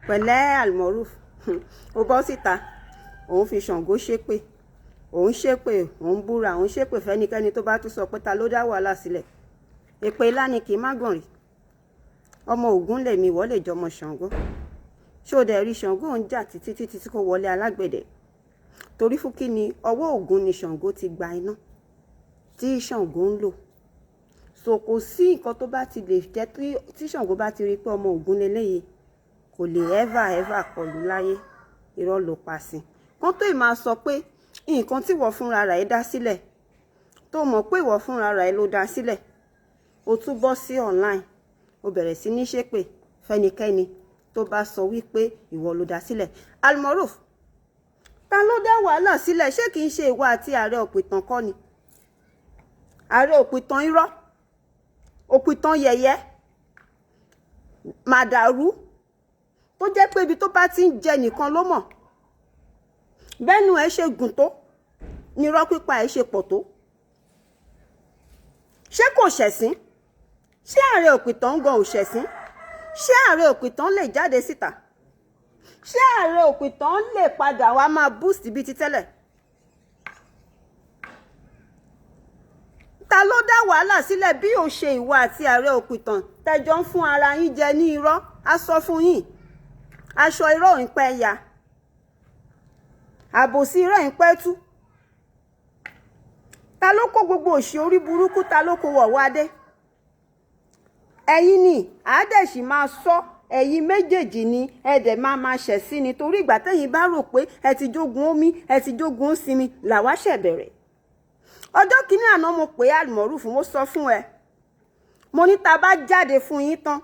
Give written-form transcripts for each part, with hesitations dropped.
pẹ̀lẹ́ almoruf ó bọ́ síta òun fi Ṣàngó ṣépè òun búra òun ṣépè fẹ́nikẹ́ni tó bá tún sọ pé ta ló dá wàhálà sílẹ̀ èpè ńlá ni kì í má gàn rí ọmọ Ògún lèmi ìwọ lè jọmọ Ṣàngó ṣó dẹ̀ rí Ṣàngó ń jà títí tí kò wọlé alágbẹ̀dẹ torí fún kí ni ọwọ́ Ògún ni Ṣàngó ti gba iná tí Ṣàngó ń lò so kò sí nǹkan tó bá ti lè jẹ́ tí Ṣàngó bá ti rí pé ọmọ Ògún leléyìí kò lè ever kọlù láyé irọ́ ló pa sí kán tó ì máa sọ pé nǹkan tí wọ́n fúnra rẹ̀ dá sílẹ̀ tó mọ̀ pé ìwọ fúnra rẹ̀ ló dá sílẹ̀ ó tún bọ́ sí online ó bẹ̀rẹ̀ sí ní ṣépè fẹ́nikẹ́ni tó bá sọ wípé ìwọ ló dá sílẹ̀ almoruf ta ló dá wàhálà sílẹ̀ ṣé kìí ṣe ìwọ àti ààrẹ òpìtàn kọ́ ni ààrẹ òpìtàn irọ́ òpìtàn yẹ̀yẹ́ màdàrú tó jẹ́ pé ibi tó bá ti ń jẹ nìkan ló mọ̀ bẹ́nu ẹ̀ ṣe gùn tó nírọ́ pípa ẹ̀ ṣe pọ̀ tó ṣé kò ṣẹ̀sín ṣé ààrẹ òpìtàn ń gan òṣẹ̀sín ṣé ààrẹ òpìtàn lè jáde síta ṣé ààrẹ òpìtàn lè padà wá máa boost bíi ti tẹ́lẹ̀ ta ló dá wàhálà sílẹ̀ bí ó ṣe ìwọ àti ààrẹ òpìtàn tẹjọ́ ń fún ara yín jẹ ní irọ́ á sọ fún yín aṣọ irọ́ ń pẹ́ ya àbòsí irọ́ ń pẹ́ tú ta ló kó gbogbo òṣì orí burúkú ta ló kó wọ̀ wá dé ẹ̀yin ni àádẹ́sì máa sọ ẹ̀yin méjèèjì ni ẹ̀dẹ̀ máa ṣẹ̀ sí ni torí ìgbà tẹ́yin bá rò pé ẹ ti jogun omi ẹ ti jogun sinmi làwa ṣẹ̀ bẹ̀rẹ̀ ọjọ́ kìíní àná mo pè almoruf mo sọ fún ẹ mo ní ta bá jáde fún yín tán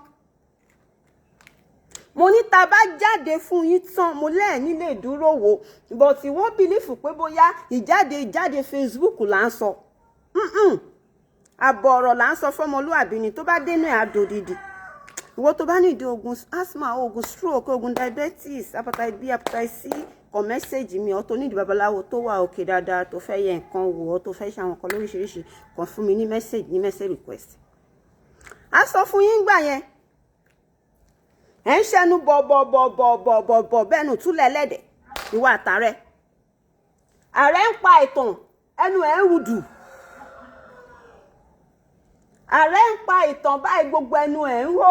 mo lẹ́ẹ̀ nílé dúró wò but wọ́n bìlífù pé bóyá ìjáde Facebook là ń sọ àbọ̀ ọ̀rọ̀ là ń sọ fọ́mọlúàbí ni tó bá dénú ẹ̀ àdòdìdì ìwọ tó bá nídìí ogun asthma ogun stroke ogun diabetes hepatitis B hepatitis C kọ mẹ́sẹ̀gì mi ọ́ tó nídìí babaláwo tó wà òkè dáadáa tó fẹ́ yẹ nǹkan wò ọ́ tó fẹ́ ṣe àwọn nǹkan lóríṣiríṣi kàn fún mi ní message request a sọ fún yín gbà yẹn ẹ̀ ń ṣẹnu bọ̀ bẹ́ẹ̀nù túlẹ̀ lẹ́dẹ̀ ìwà àtàrẹ ààrẹ ń pa ìtàn ẹnu ẹ̀ ń rudù ààrẹ ń pa ìtàn báyìí gbogbo ẹnu ẹ̀ ń hó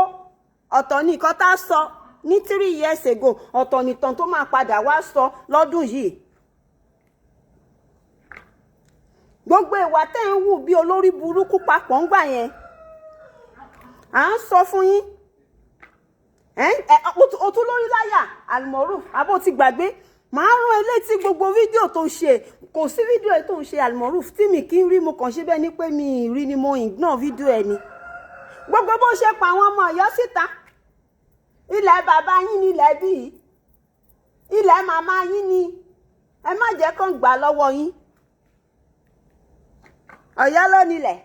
ọ̀tọ̀ ní nǹkan tá a sọ ní 3 years ago ọ̀tọ̀ nìtàn tó máa padà wá sọ lọ́dún yìí gbogbo ìwà tẹ́ ń wù bí olórí burúkú papọ̀ ń gbà yẹn à ń sọ fún yín o tún lórí láyà almoruf abó ti gbàgbé màá rán ẹ létí gbogbo fídíò tó ṣe kò sí fídíò tó ń ṣe almoruf tí mi kì í rí mo kàn ṣe bẹ́ẹ̀ ni pé mi rí ni mo ignore fídíò ẹ ni gbogbo bó ṣe pa àwọn ọmọ Ọ̀yọ́ síta ilẹ̀ bàbá yín ni ilẹ̀ bíi ilẹ̀ màmá yín ni ẹ má jẹ́ kán gbà lọ́wọ́ yín Ọ̀yọ́ ló nílẹ̀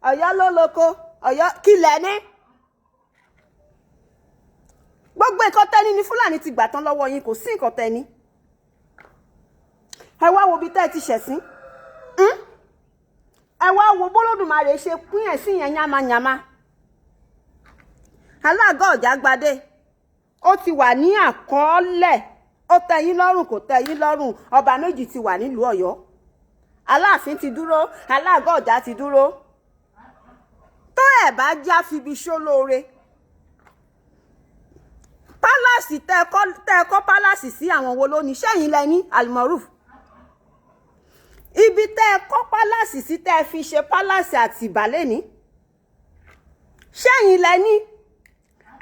Ọ̀yọ́ ló lóko Ọ̀yọ́ kílẹ̀ ní gbogbo nǹkan tẹ́ni ní Fúlàní ti gbà tán lọ́wọ́ yín kò sí nǹkan tẹ́ni ẹ wá wo bí tẹ́ ẹ ti ṣẹ̀sín ẹ wá wo bólódùmarè ṣe pín ẹ̀ sí yẹn yamayama alága Ọ̀jágbadé ó ti wà ní àkọọ́lẹ̀ ó tẹ́ yín lọ́rùn kò tẹ́ yín lọ́rùn ọba méjì ti wà nílùú Ọ̀yọ́ Aláàfin ti dúró alága Ọ̀já ti dúró tó ẹ̀ bá já fibi ṣó lóore pálásì tẹ́ ẹ kọ́ pálásì sí àwọn wo ló ní sẹ́yìn lẹ́ni almoruf ibi tẹ́ ẹ kọ́ pálásì sí tẹ́ ẹ fi ṣe pálásì àti ìbàlẹ̀ ní sẹ́yìn lẹ́ni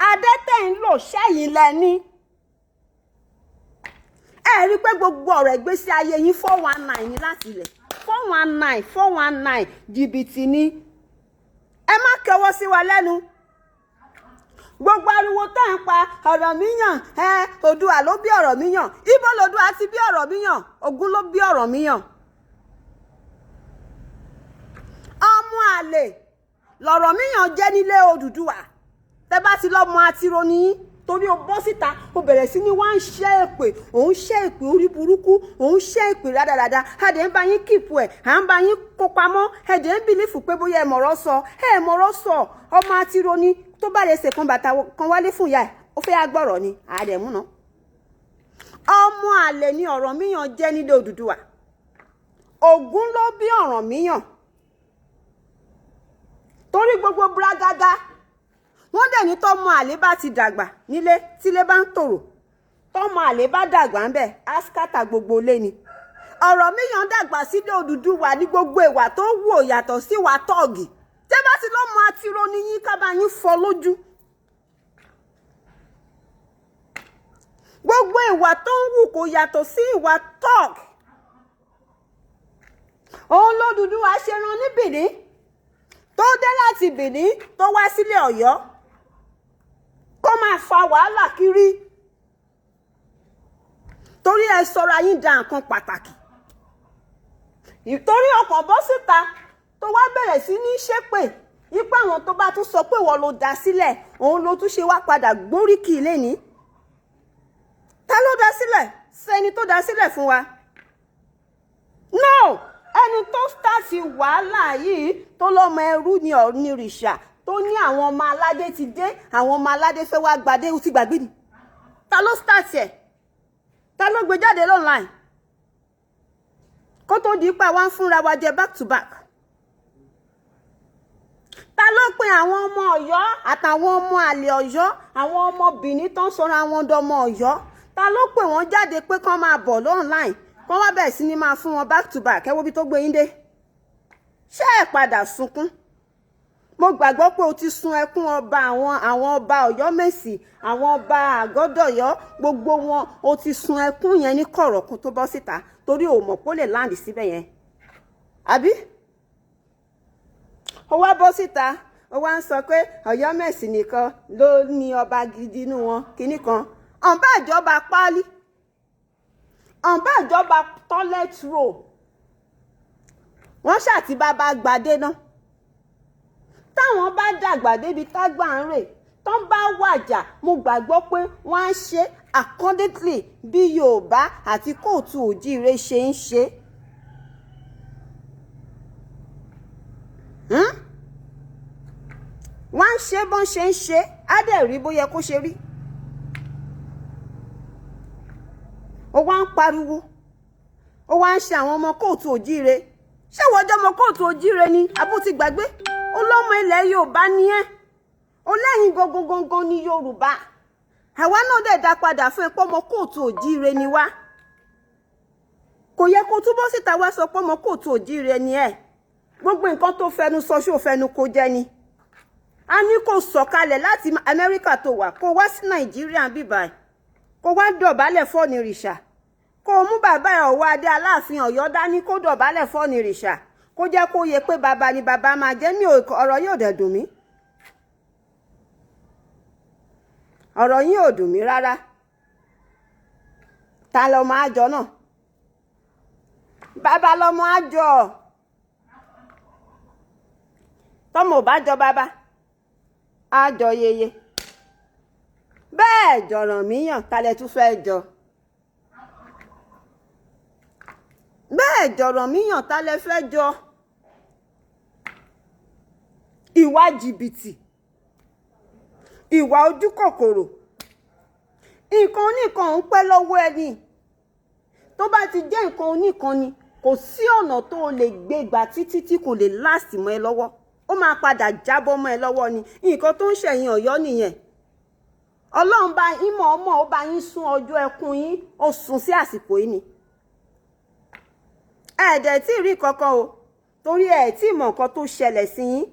adẹ́tẹ̀ ń lò sẹ́yìn lẹ́ni ẹ rí pé gbogbo ọ̀rọ̀ ìgbésí ayé yín 419 ní láti ilẹ̀ 419 jìbìtì ni ẹ má kẹwọ́ sí wa lẹ́nu gbogbo ariwo tẹ́ ń pa ọ̀rọ̀ míyàn Oòduà ló bí ọ̀rọ̀ míyàn ibo l'Oòduà ti bí ọ̀rọ̀ míyàn Ògún ló bí ọ̀rọ̀ míyàn ọmọ àlè lọ̀rọ̀ míyàn jẹ́ nílé Odùduwà tẹ́ bá ti lọ́mọ àtirọ́ ní torí o bọ́ síta o bẹ̀rẹ̀ sí ní wá ń ṣẹ́ èpè òun ṣẹ́ èpè orí burúkú òun ṣẹ́ èpè rádaràda ẹ̀dẹ̀ ń bá yín kìpù ẹ̀ à ń bá yín kó pamọ́ ẹ̀dẹ̀ ń bìlífù pé bóyá ẹ mọ̀rọ̀ sọ ọmọ àtirọ́ ní tó bá lè ṣèkan bàtà kan wálé fún ìyá ẹ̀ ó fẹ́ agbọ́rọ̀ ni àdẹ̀mú náà. Ọmọ àlè ni Ọ̀rànmíyàn jẹ́ nílé Odùduwà. Ògún ló bí Ọ̀rànmíyàn. Torí gbogbo bragada wọ́n dẹ̀ ní tọ́mọ àlè bá ti dàgbà nílé tílé bá ń tòrò, tọ́mọ àlè bá dàgbà ń bẹ̀ áskátà gbogbo ilé ni. Ọ̀rànmíyàn dàgbà sílé Odùduwà ní gbogbo ìwà tó ń wò yàtọ̀ sí ìwà tọ́ọ̀gì. Tẹ́ bá ti lọ́mọ àtiró ní yín ká bá yín fọ́ lójú. Gbogbo ìwà tó ń wù kò yàtọ̀ sí ìwà tọ́ọ̀gì. Òun l'Odùduwà ṣe rán ní Benin, tó dé láti Benin tó wá sílé Ọ̀yọ́ kó máa fa wàhálà kiri. Torí ẹ sọra yín da nǹkan pàtàkì. Ìtorí ọkàn bọ́ síta tó wá bẹ̀rẹ̀ sí ní ṣépè ipá àwọn tó bá tún sọ pé wọ́n ló dá sílẹ̀, òun ló tún ṣe wá padà gbóríkì lẹ́ni. Ta ló dá sílẹ̀? Sẹ́ni tó dá sílẹ̀ fún wa? No! Ẹni tó stáàtì wàhálà yìí tó lọ́mọ ẹrú ni onírìṣà tó ní àwọn ọmọ aládé ti dé, àwọn ọmọ aládé fẹ́ wá gbadé ó ti gbàgbé ni. Ta ló stáàtì ẹ̀? Ta ló gbé jáde online? Kó tó di pa wá ń fúnra wa jẹ back to back. Ta ló pe àwọn ọmọ Ọ̀yọ́ àtàwọn ọmọ àlè Ọ̀yọ́, àwọn ọmọ Benin tó ń sọra wọn dọmọ Ọ̀yọ́? Ta ló pè wọ́n jáde pé kán máa bọ̀ online, kán wá bẹ̀rẹ̀ sí ni máa fún wọn back to back? Ẹ wo bí tó gbé yín dé. Ṣé ẹ padà sunkún? Mo gbàgbọ́ pé o ti sun ẹkún ọba àwọn ọba Ọ̀yọ́ Mèsì, àwọn ọba Àgọ́dọ̀yọ́, gbogbo wọn o ti sun ẹkún yẹn ní kọ̀rọ̀kún tó bọ́ síta torí o mọ̀ pé ó lè láǹdì síbẹ̀ yẹn. Àbí? Ó wá bọ́ síta, ó wá ń sọ pé Ọ̀yọ́ Mèsì nìkan ló ní ọba gidi inú wọn kinní kan. Ọ̀nbá ìjọba páálí, ọ̀nbá ìjọba toilet roll, wọ́n ṣàti bàbá gbadé náà. Táwọn bá dàgbà débi tágbà ń rè, tán bá wàjà, mo gbàgbọ́ pé wọ́n á ṣe accordingly bí Yorùbá àti kóòtù òjíire ṣe ń ṣe. Wọ́n á ṣe bọ́n ṣe ń ṣe, á dẹ̀ rí bó yẹ kó ṣe rí. Ó wá ń pariwo, ó wá ń ṣe àwọn ọmọ kóòtù òjíire. Ṣé wọ́n jẹ́ ọmọ kóòtù òjíire ni? Àbó ti gbàgbé? Olómọ ilẹ̀ Yorùbá ni ẹ́. Ó lẹ́yìn gangan ní Yorùbá. Àwa náà dẹ̀ dá padà fún ẹ pé ọmọ kóòtù òjíire ni wá. Kò yẹ kó túbọ̀ síta wá sọ pé ọmọ kóòtù òjíire ni ẹ́. Gbogbo nǹkan tó fẹnu sọ ṣó fẹnu kó jẹ ni. A ní kó sọ̀kalẹ̀ láti Amẹ́ríkà tó wà, kó wá sí Nàìjíríà bíbáyìí. Kó wá dọ̀bálẹ̀ fọ́nìrìṣà. Kó mú bàbá ẹ̀ Ọ̀wọ́ Adé Aláàfin Ọ̀yọ́ dání kó dọ̀bálẹ̀ fọ́nìrìṣà. Kó jẹ́ kó yẹ pé bàbá ni bàbá máa jẹ́. Mi ọ̀rọ̀ yóò dẹ̀ dùn mí. Ọ̀rọ̀ yín ò dùn mí rárá. Ta lọmọ àjọ náà? Bàbá lọmọ àjọ. Tọ́mọ ò bá jọ bàbá, àjọ yeye. Bẹ́ẹ̀ jọ̀rànmíyàn talẹ̀ tún fẹ́ jọ. Bẹ́ẹ̀ jọ̀rànmíyàn talẹ̀ fẹ́ jọ. Ìwà jìbìtì, ìwà ojú kòkòrò, nǹkan oníkan ń pẹ́ lọ́wọ́ ẹni. Tó bá ti jẹ́ nǹkan oníkan ni, kò sí ọ̀nà tó o lè gbé gbà títí tí kò lè láàsì mọ́ ẹ lọ́wọ́. Ó máa padà jábọ́ mọ́ ẹ lọ́wọ́ ni. Nǹkan tó ń ṣẹ̀yìn Ọ̀yọ́ nìyẹn. Ọlọ́run bá yín mọ̀ ọmọ ó bá yín sún ọjọ́ ẹkún yín, ó sún sí àsìkò yìí ni. Ẹ̀dẹ̀ tí rí kankan o, torí ẹ̀ tí mọ̀ nǹkan tó ṣẹlẹ̀ sí yín.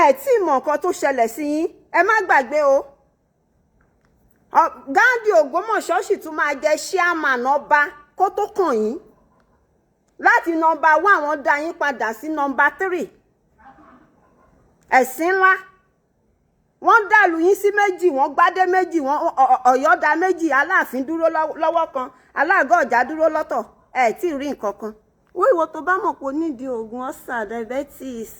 Ẹ̀ tí mọ̀ nǹkan tó ṣẹlẹ̀ sí yín, ẹ má gbàgbé o. Gáàndì Ògbómọ̀ṣọ́ sì tún máa jẹ́ chairman ọba kó tó kàn yín. Láti nọ́mbà 1 wọ́n dá yín padà sí nọ́mbà 3. Ẹ̀sìn ńlá. Wọ́n dàlú yín sí méjì, wọ́n gbádé méjì, wọ́n Ọ̀yọ́ dá méjì, Aláàfin dúró lọ́wọ́ kan, Aláàgọ́ Ọ̀jà dúró lọ́tọ̀. Ẹ tí rí nǹkan kan. Wíwo tó bá mọ̀ pé ó nídìí oògùn ulcer, diabetes,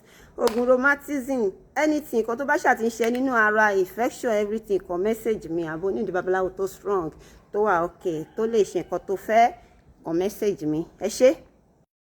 oògùn rheumatism, anything nǹkan tó bá ṣàti ń ṣe nínú ara, infection, everything, kan message mi. Àbò nídìí babaláwo tó strong, tó wà okay, tó lè ṣe nǹkan tó fẹ́, kan message mi. Ẹ ṣé.